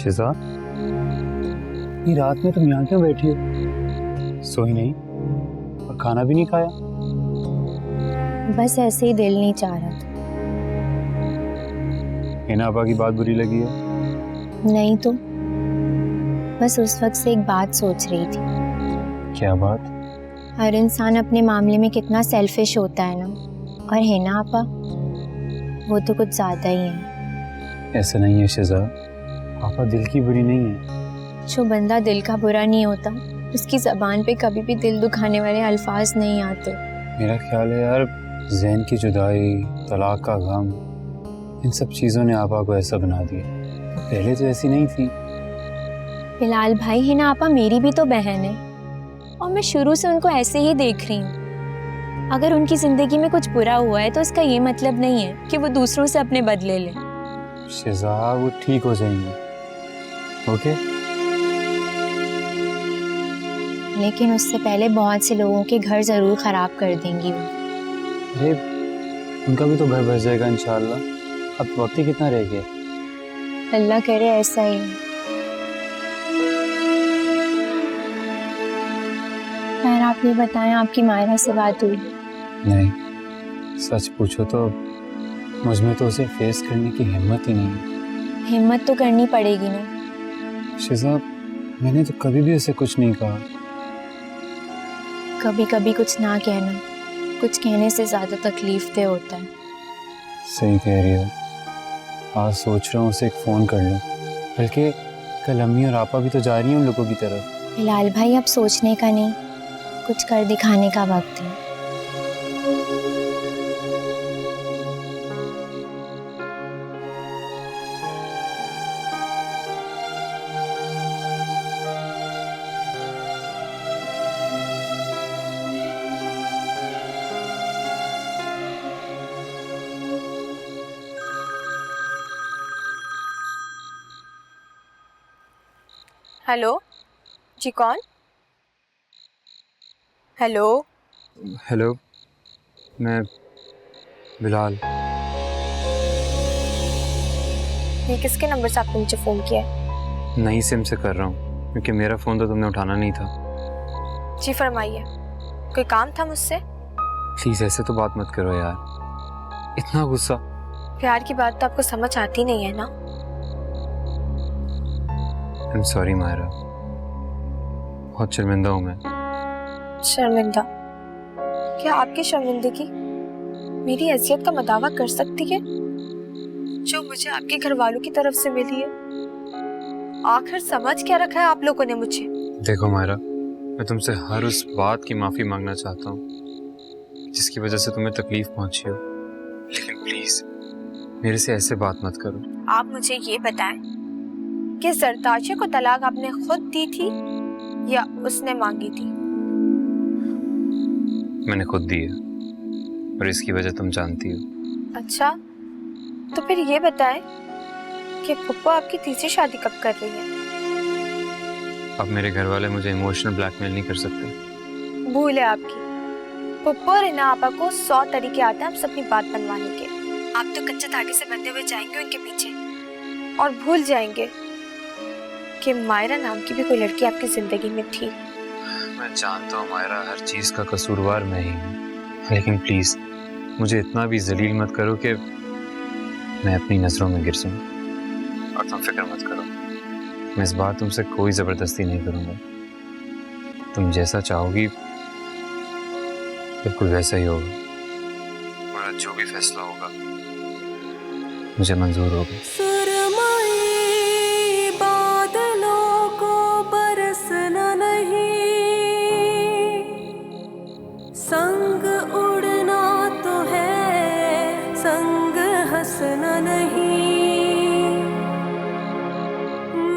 शिजा, ये रात में तुम यहाँ क्यों बैठी हो? सोई नहीं और खाना भी नहीं खाया? बस ऐसे ही दिल नहीं चाह रहा था। हिना आपा की बात बुरी लगी है? नहीं तो बस उस वक्त से एक बात सोच रही थी। क्या बात? हर इंसान अपने मामले में कितना सेल्फिश होता है ना, और हिना आपा वो तो कुछ ज्यादा ही है। ऐसा नहीं है शिजा, आपा दिल की बुरी नहीं है। जो बंदा दिल का बुरा नहीं होता उसकी जबान पे कभी भी दिल दुखाने वाले अल्फाज नहीं आते। मेरा ख्याल है यार, ज़ैन की जुदाई, तलाक का गम, इन सब चीज़ों ने आपा को ऐसा बना दिया। पहले तो ऐसी नहीं थी। बिलाल भाई, हिना आपा मेरी भी तो बहन है और मैं शुरू से उनको ऐसे ही देख रही हूँ। अगर उनकी जिंदगी में कुछ बुरा हुआ है तो इसका ये मतलब नहीं है कि वो दूसरों से अपने बदले ले। शिजा, वो ठीक हो जाएंगे, ओके? लेकिन उससे पहले बहुत से लोगों के घर जरूर खराब कर देंगी वो। अरे उनका भी तो घर बस जाएगा इंशाल्लाह। अब वक्त ही कितना रह गया? अल्लाह करे ऐसा ही। खैर आप ये बताएं, आपकी मायरा से बात हुई? नहीं, सच पूछो तो मुझ में तो उसे फेस करने की हिम्मत ही नहीं है। हिम्मत तो करनी पड़ेगी ना। शिजा, मैंने तो कभी भी उसे कुछ नहीं कहा। कभी कभी कुछ ना कहना कुछ कहने से ज्यादा तकलीफ दे होता है। सही कह रही हो। आज सोच रहा हूँ उसे एक फ़ोन कर लूँ, बल्कि कल अम्मी और आपा भी तो जा रही हैं उन लोगों की तरफ। बिलाल भाई, अब सोचने का नहीं, कुछ कर दिखाने का वक्त है। हेलो जी, कौन? हेलो हेलो, मैं बिलाल। ये किसके नंबर से आपने मुझे फ़ोन किया है? नई सिम से कर रहा हूँ क्योंकि मेरा फ़ोन तो तुमने उठाना नहीं था। जी फरमाइए, कोई काम था मुझसे? प्लीज़ ऐसे तो बात मत करो यार, इतना गुस्सा। प्यार की बात तो आपको समझ आती नहीं है ना। आई एम सॉरी मायरा, बहुत शर्मिंदा हूँ मैं। शर्मिंदा? क्या आपकी शर्मिंदगी मेरी हैसियत का मदावा कर सकती है जो मुझे आपके घर वालों की तरफ से मिली है? आखिर समझ क्या रखा है आप लोगों ने मुझे? देखो मायरा, मैं तुमसे हर उस बात की माफ़ी मांगना चाहता हूँ जिसकी वजह से तुम्हें तकलीफ पहुंची हो, लेकिन प्लीज़ मेरे से ऐसे बात मत करो। आप मुझे ये बताएं कि जरताशे को तलाक आपने खुद दी थी या उसने मांगी थी? मैंने खुद दी है और इसकी वजह तुम जानती हो। अच्छा, तो फिर ये बताएं कि पुप्पो आपकी तीसरी शादी कब कर रही है? अब मेरे घर वाले मुझे इमोशनल ब्लैकमेल नहीं कर सकते। भूल है आपकी। पुप्पो और हिना आपा को 100 तरीके आते हैं आपसे अपनी बात बनवाने के। आप तो कच्चे धागे से बंधे हुए जाएंगे उनके पीछे और भूल जाएंगे कि मायरा नाम की भी कोई लड़की आपकी जिंदगी में थी। मैं जानता हूँ मायरा, हर चीज़ का कसूरवार मैं ही हूँ, लेकिन प्लीज़ मुझे इतना भी जलील मत करो कि मैं अपनी नज़रों में गिर जाऊँ। और तुम फिक्र मत करो, मैं इस बार तुमसे कोई ज़बरदस्ती नहीं करूँगा। तुम जैसा चाहोगी बिल्कुल वैसा ही होगा, और जो भी फैसला होगा मुझे मंजूर होगा। बादलों को बरसना नहीं, संग उड़ना तो है, संग हंसना नहीं।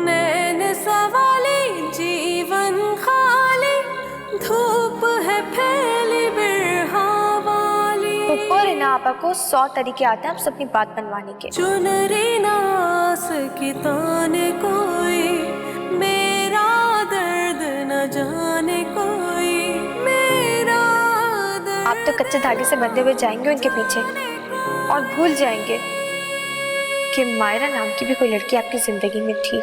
नैन सवाली जीवन खाली, धूप है फैली बिरहा वाली। पुप्पो और हिना आपा को 100 तरीके आते हैं आपसे अपनी बात बनवाने के। चुनरी नास की ताने कोई, मेरा दर्द न जाने कोई, मेरा दर्द। आप तो कच्चे धागे से बंधे हुए जाएंगे उनके पीछे और भूल जाएंगे कि मायरा नाम की भी कोई लड़की आपकी जिंदगी में थी।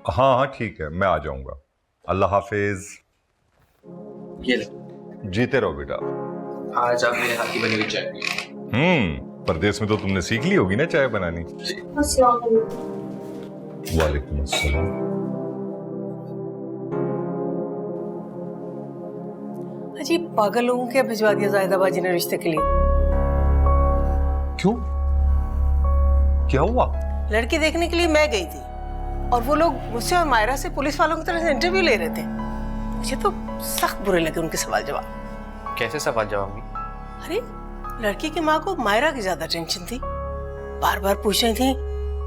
हाँ हाँ ठीक है, मैं आ जाऊंगा। अल्लाह हाफिज। ये ले, जीते रहो बेटा। आज आप मेरे हाथ की बनी हुई चाय पिए। परदेश में तो तुमने सीख ली होगी ना चाय बनानी। वालेकुम अस्सलाम। अजीब पागल लोगों के भिजवा दिया जाहिदा बाजी ने रिश्ते के लिए। क्यों, क्या हुआ? लड़की देखने के लिए मैं गई थी और वो लोग मुझसे और मायरा से पुलिस वालों की तरह से इंटरव्यू ले रहे थे। मुझे तो सख्त बुरे लगे उनके सवाल जवाब। कैसे सवाल जवाब अम्मी? अरे लड़की की माँ को मायरा की ज्यादा टेंशन थी। बार बार पूछ रही थी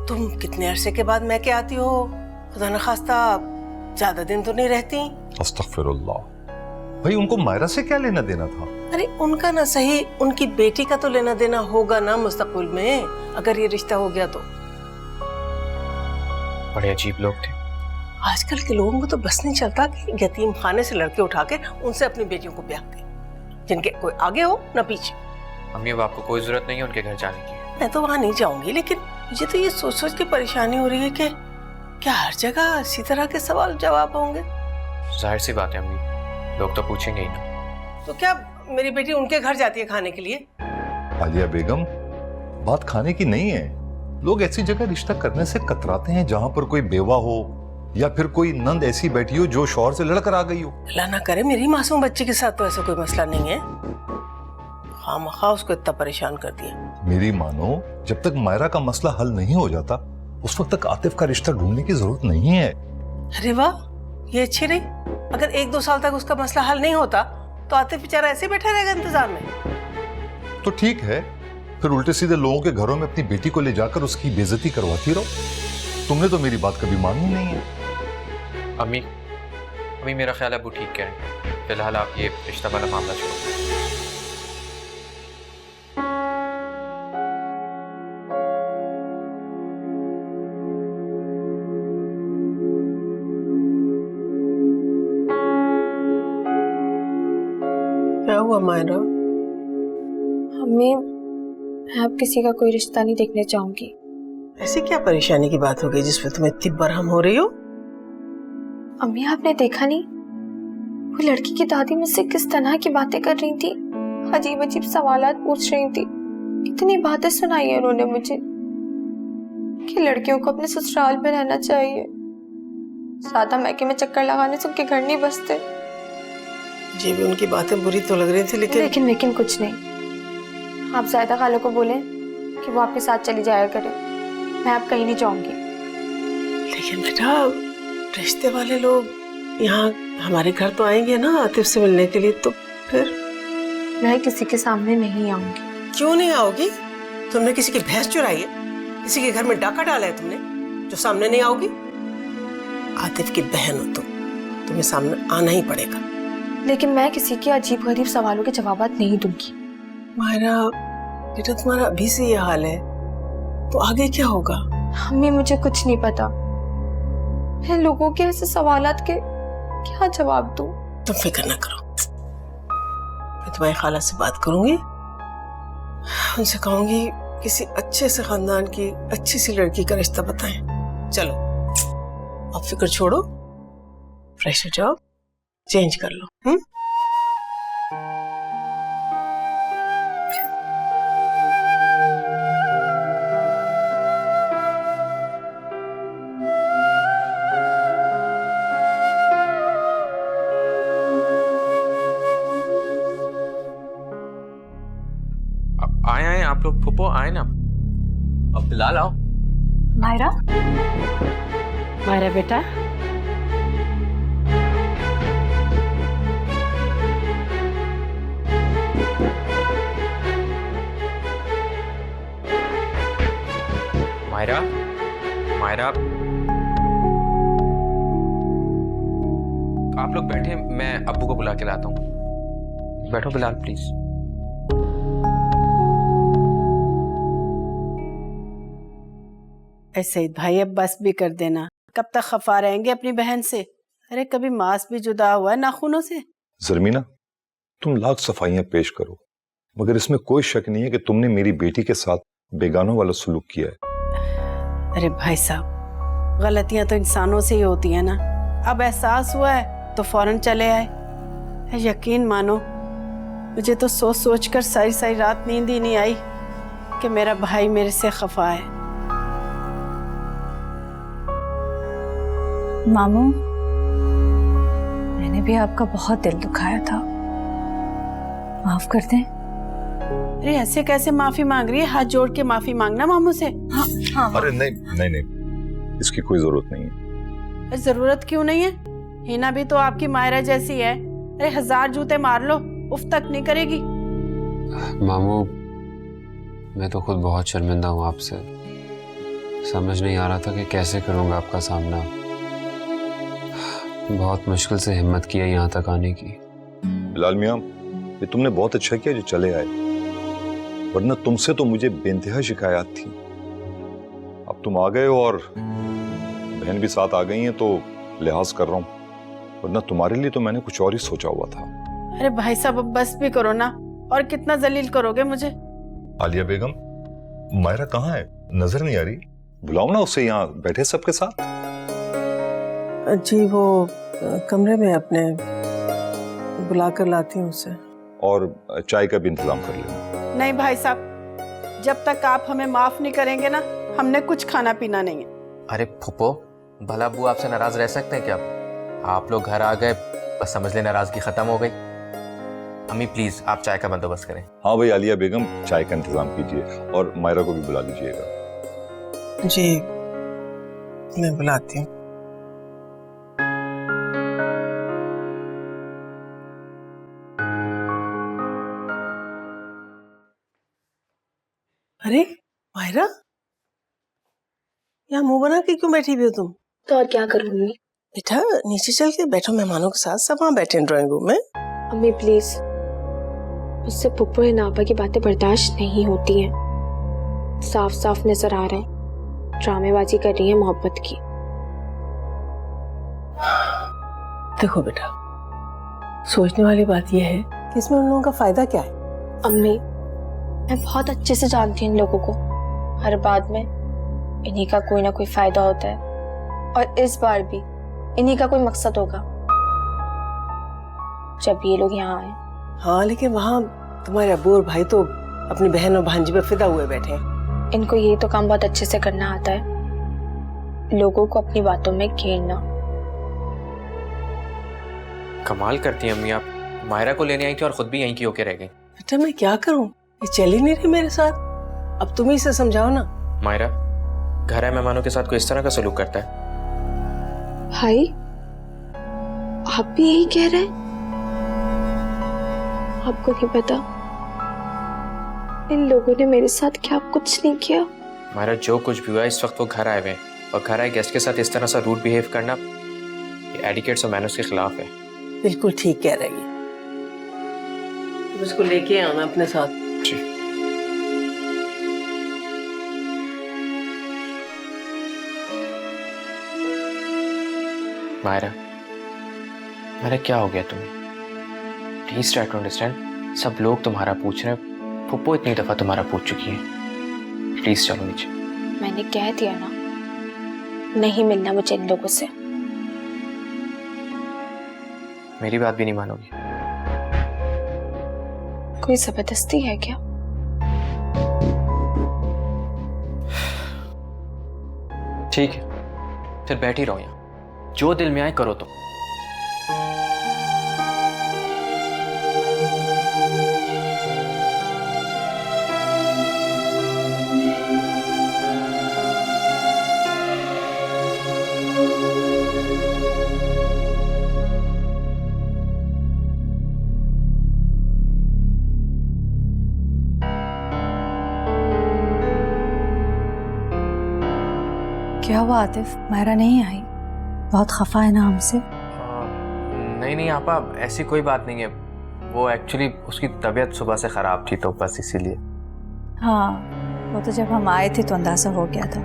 तुम कितने अरसे के बाद मैं क्या आती हो, खुदा न खास्ता ज्यादा दिन तो नहीं रहती। अस्तगफिरुल्लाह। भाई उनको मायरा से क्या लेना देना था? अरे उनका ना सही, उनकी बेटी का तो लेना देना होगा ना मुस्तकबिल में, अगर ये रिश्ता हो गया तो। बड़े अजीब लोग थे। आजकल के लोगों को तो बस नहीं चलता कि यतीम खाने से लड़के उठाकर उनसे अपनी बेटियों को ब्याह दें, जिनके कोई आगे हो ना पीछे। अम्मी अब आपको कोई जरूरत नहीं है उनके घर जाने की। मैं तो वहां नहीं जाऊंगी, लेकिन मुझे तो ये सोच सोच के परेशानी हो रही है कि क्या हर जगह इसी तरह के सवाल जवाब होंगे? जाहिर सी बात है अम्मी, लोग तो पूछेंगे ही ना। तो क्या मेरी बेटी उनके घर जाती है खाने के लिए? आलिया बेगम, बात खाने की नहीं है। लोग ऐसी जगह रिश्ता करने से कतराते हैं जहां पर कोई बेवा हो या फिर कोई नंद ऐसी बैठी हो जो शौहर से लड़कर आ गई हो। अल्लाह ना करे मेरी मासूम बच्ची के साथ तो ऐसा कोई मसला नहीं है। खामखा उसको इतना परेशान कर दिया। मेरी मानो, जब तक मायरा का मसला हल नहीं हो जाता उस वक्त तक आतिफ का रिश्ता ढूंढने की जरूरत नहीं है। अरे वाह, ये अच्छी रही। अगर 1-2 साल तक उसका मसला हल नहीं होता तो आतिफ बेचारा ऐसे बैठा रहेगा इंतजार में। तो ठीक है, फिर उल्टे सीधे लोगों के घरों में अपनी बेटी को ले जाकर उसकी बेइज्जती करवाती रहो। तुमने तो मेरी बात कभी मानी नहीं है। अम्मी अम्मी मेरा ख्याल है वो ठीक कह रहे हैं। फिलहाल आप ये रिश्ता वाला मामला छोड़ो। क्या हुआ मायरा? अम्मी, मैं अब किसी का कोई रिश्ता नहीं देखने चाहूंगी। ऐसी क्या परेशानी की बात हो गई जिसमें तुम इतनी बरहम हो रही हो? अम्मी आपने देखा नहीं, वो लड़की की दादी मुझसे किस तरह की बातें कर रही थी, अजीब अजीब सवालात पूछ रही थी। कितनी बातें सुनाई है उन्होंने मुझे कि लड़कियों को अपने ससुराल में रहना चाहिए, ज्यादा मैके में चक्कर लगाने से उनके घर नहीं बसते। जी भी उनकी बातें बुरी तो लग रही थी, लेकिन कुछ नहीं। आप ज़ायदा खाला को बोलें कि वो आपके साथ चली जाया करे, मैं अब कहीं नहीं जाऊंगी। लेकिन बेटा, रिश्ते वाले लोग यहाँ हमारे घर तो आएंगे ना आतिफ से मिलने के लिए, तो फिर? मैं किसी के सामने नहीं आऊंगी। क्यों नहीं आओगी? तुमने किसी की भैंस चुराई है? किसी के घर में डाका डाला है तुमने जो सामने नहीं आओगी? आतिफ की बहन हो तुम, तुम्हें सामने आना ही पड़ेगा। लेकिन मैं किसी के अजीब गरीब सवालों के जवाब नहीं दूंगी। मायरा बेटा, तुम्हारा अभी से ये हाल है तो आगे क्या होगा? अम्मी मुझे कुछ नहीं पता, मैं लोगों के ऐसे सवालात के क्या जवाब दूं? तुम फिक्र ना करो, मैं तुम्हारी खाला से बात करूंगी, उनसे कहूंगी किसी अच्छे से खानदान की अच्छी सी लड़की का रिश्ता बताएं। चलो अब फिक्र छोड़ो, फ्रेश हो जाओ, चेंज कर लो। आए आप लोग, फुप्पो आए ना। अब बिलाल आओ। मायरा, मायरा बेटा, मायरा मायरा, आप लोग बैठे, मैं अब्बू को बुला के लाता हूँ। बैठो बिलाल प्लीज। सईद भाई अब बस भी कर देना, कब तक खफा रहेंगे अपनी बहन से? अरे कभी मांस भी जुदा हुआ है नाखूनों से। जरमीना, तुम लाख सफाइयां पेश करो, मगर इसमें कोई शक नहीं है कि तुमने मेरी बेटी के साथ बेगानों वाला सलूक किया है। अरे भाई साहब, गलतियां तो इंसानों से ही होती है ना। अब एहसास हुआ है तो फौरन चले आए। यकीन मानो मुझे तो सोच सोच कर सारी सारी रात नींद ही नहीं आई कि मेरा भाई मेरे से खफा है। मामू, मैंने भी आपका बहुत दिल दुखाया था, माफ कर दें। अरे ऐसे कैसे माफी मांग रही है? हाथ जोड़ के माफी मांगना मामू से। हाँ अरे नहीं, इसकी कोई जरूरत नहीं है। जरूरत क्यों नहीं है? हिना भी तो आपकी मायरा जैसी है। अरे 1000 जूते मार लो, उफ तक नहीं करेगी। मामू, मैं तो खुद बहुत शर्मिंदा हूँ आपसे। समझ नहीं आ रहा था कि कैसे करूँगा आपका सामना। बहुत मुश्किल से हिम्मत किया यहाँ तक आने की। बिलाल मियाँ, ये तुमने बहुत अच्छा किया जो चले आए, वरना तुमसे तो मुझे बेइंतहा शिकायत थी। अब तुम आ गए और बहन भी साथ आ गई हैं तो लिहाज कर रहा हूँ, वरना तुम्हारे लिए तो मैंने कुछ और ही सोचा हुआ था। अरे भाई साहब अब बस भी करो ना, और कितना जलील करोगे मुझे? आलिया बेगम, मायरा कहाँ है? नजर नहीं आ रही। बुलाओ ना उसे, यहाँ बैठे सबके साथ। जी वो कमरे में अपने, बुला कर लाती हूँ उसे। और चाय का भी इंतजाम कर लेना। नहीं भाई साहब, जब तक आप हमें माफ नहीं करेंगे ना, हमने कुछ खाना पीना नहीं है। अरे फुप्पो, भला अब्बू आपसे नाराज रह सकते हैं क्या? आप लोग घर आ गए, बस समझ ले नाराजगी खत्म हो गई। अम्मी प्लीज आप चाय का बंदोबस्त करें। हाँ भाई आलिया बेगम, चाय का इंतजाम कीजिए और मायरा को भी बुला लीजिएगा। जी मैं बुलाती हूँ। अरे मायरा, यहाँ मुंह बना के क्यों बैठी हुई हो तुम? तो और क्या करूँगी? बेटा नीचे चल के बैठो मेहमानों के साथ, सब वहाँ बैठे हैं ड्राइंग रूम में। अम्मी प्लीज, मुझसे पुप्पो और नापा की बातें बर्दाश्त नहीं होती हैं। साफ साफ नजर आ रहा है ड्रामेबाजी कर रही है मोहब्बत की। देखो बेटा, सोचने वाली बात यह है कि इसमें उन लोगों का फायदा क्या है? अम्मी मैं बहुत अच्छे से जानती हूँ इन लोगों को, हर बात में इन्हीं का कोई ना कोई फायदा होता है, और इस बार भी इन्हीं का कोई मकसद होगा जब ये लोग यहाँ आए। हाँ लेकिन वहाँ तुम्हारे अब्बू और भाई तो अपनी बहन और भांजी पे फिदा हुए बैठे हैं। इनको यही तो काम बहुत अच्छे से करना आता है, लोगों को अपनी बातों में घेरना। कमाल करती हैं अम्मी आप, मायरा को लेने आई थी और खुद भी यहीं की होके रह गई। बेटा मैं क्या करूँ, ये चल ही नहीं रही मेरे साथ। अब तुम ही से समझाओ ना। मायरा, घर आए मेहमानों के साथ कोई इस तरह का सलूक करता है? भाई आप भी यही कह रहे हैं? आपको नहीं पता इन लोगों ने मेरे साथ क्या कुछ नहीं किया। मायरा जो कुछ भी हुआ, इस वक्त वो घर आए हुए हैं और घर आए गेस्ट के साथ इस तरह सा रूड बिहेव करना ये एटिकेट्स और मैनर्स के खिलाफ है। बिल्कुल ठीक कह रही है, उसको लेके आना अपने साथ। जी मायरा, मायरा क्या हो गया तुम्हें? Please try to understand. सब लोग तुम्हारा पूछ रहे हैं, फुप्पो इतनी दफा तुम्हारा पूछ चुकी है। प्लीज चलो नीचे। मैंने कह दिया ना, नहीं मिलना मुझे इन लोगों से। मेरी बात भी नहीं मानोगी? कोई जबरदस्ती है क्या? ठीक है फिर बैठ ही रहो यहाँ, जो दिल में आए करो तुम। क्या हुआ आतिफ, मायरा नहीं आई? बहुत खफा है ना हमसे? नहीं आपा, ऐसी कोई बात नहीं है। वो एक्चुअली उसकी तबीयत सुबह से ख़राब थी तो बस इसीलिए। हाँ वो तो जब हम आए थे तो अंदाजा हो गया था।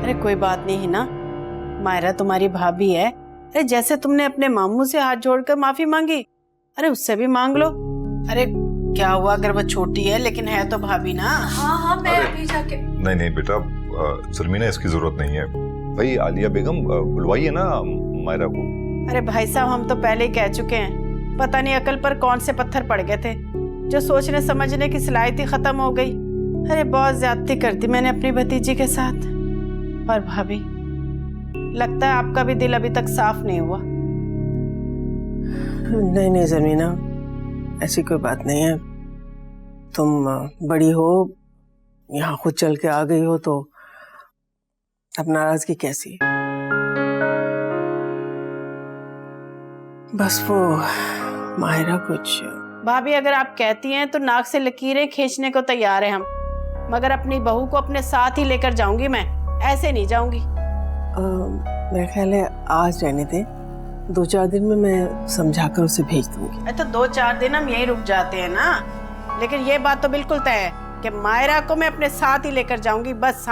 अरे कोई बात नहीं है ना, मायरा तुम्हारी भाभी है। अरे जैसे तुमने अपने मामू से हाथ जोड़कर माफी मांगी, अरे उससे भी मांग लो। अरे क्या हुआ अगर वो छोटी है, लेकिन है तो भाभी ना। हाँ मैं अभी जाके। नहीं बेटा, जलमीना इसकी जरूरत नहीं है। भाई आलिया बेगम बुलवाइए ना मायरा को। अरे भाई साहब, हम तो पहले ही कह चुके हैं, पता नहीं अकल पर कौन से पत्थर पड़ गए थे, जो सोचने समझने की सलाहियत ही खत्म हो गई। अरे बहुत ज्यादती कर दी मैंने अपनी भतीजी के साथ। और भाभी, लगता है आपका भी दिल अभी तक साफ नहीं हुआ। नहीं नहीं जमीना, ऐसी कोई बात नहीं है। तुम बड़ी हो, यहाँ खुद चल के आ गई हो, तो अब नाराजगी कैसी? बस वो माहिरा कुछ। भाभी, अगर आप कहती हैं तो नाक से लकीरें खींचने को तैयार हैं हम, मगर अपनी बहू को अपने साथ ही लेकर जाऊंगी मैं, ऐसे नहीं जाऊंगी। मेरा ख्याल है आज रहने दें, 2-4 दिन में मैं समझाकर उसे भेज दूंगी। तो 2-4 दिन हम यहीं रुक जाते हैं ना, लेकिन ये बात तो बिल्कुल तय है कि मायरा को मैं अपने साथ ही लेकर जाऊंगी, बस।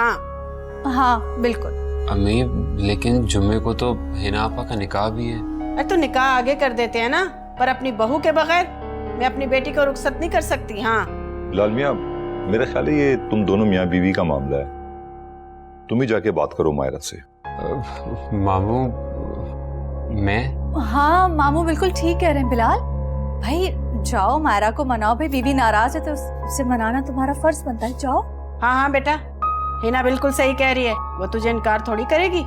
हाँ बिल्कुल। अम्मी, लेकिन जुम्मे को तो हिना आपा का निकाह भी है। अरे तो निकाह आगे कर देते हैं ना, पर अपनी बहू के बगैर मैं अपनी बेटी को रुखसत नहीं कर सकती। हाँ लाल मियाँ, मेरा ख्याल है ये तुम दोनों मियाँ बीवी का मामला है, तुम ही जाके बात करो मायरा से। मामू, मैं? हाँ मामू बिल्कुल ठीक कह रहे हैं बिलाल भाई, जाओ मायरा को मनाओ। भाई बीवी नाराज है तो उसे मनाना तुम्हारा फर्ज बनता है, जाओ। हाँ हाँ बेटा, हिना बिल्कुल सही कह रही है, वो तुझे इनकार थोड़ी करेगी।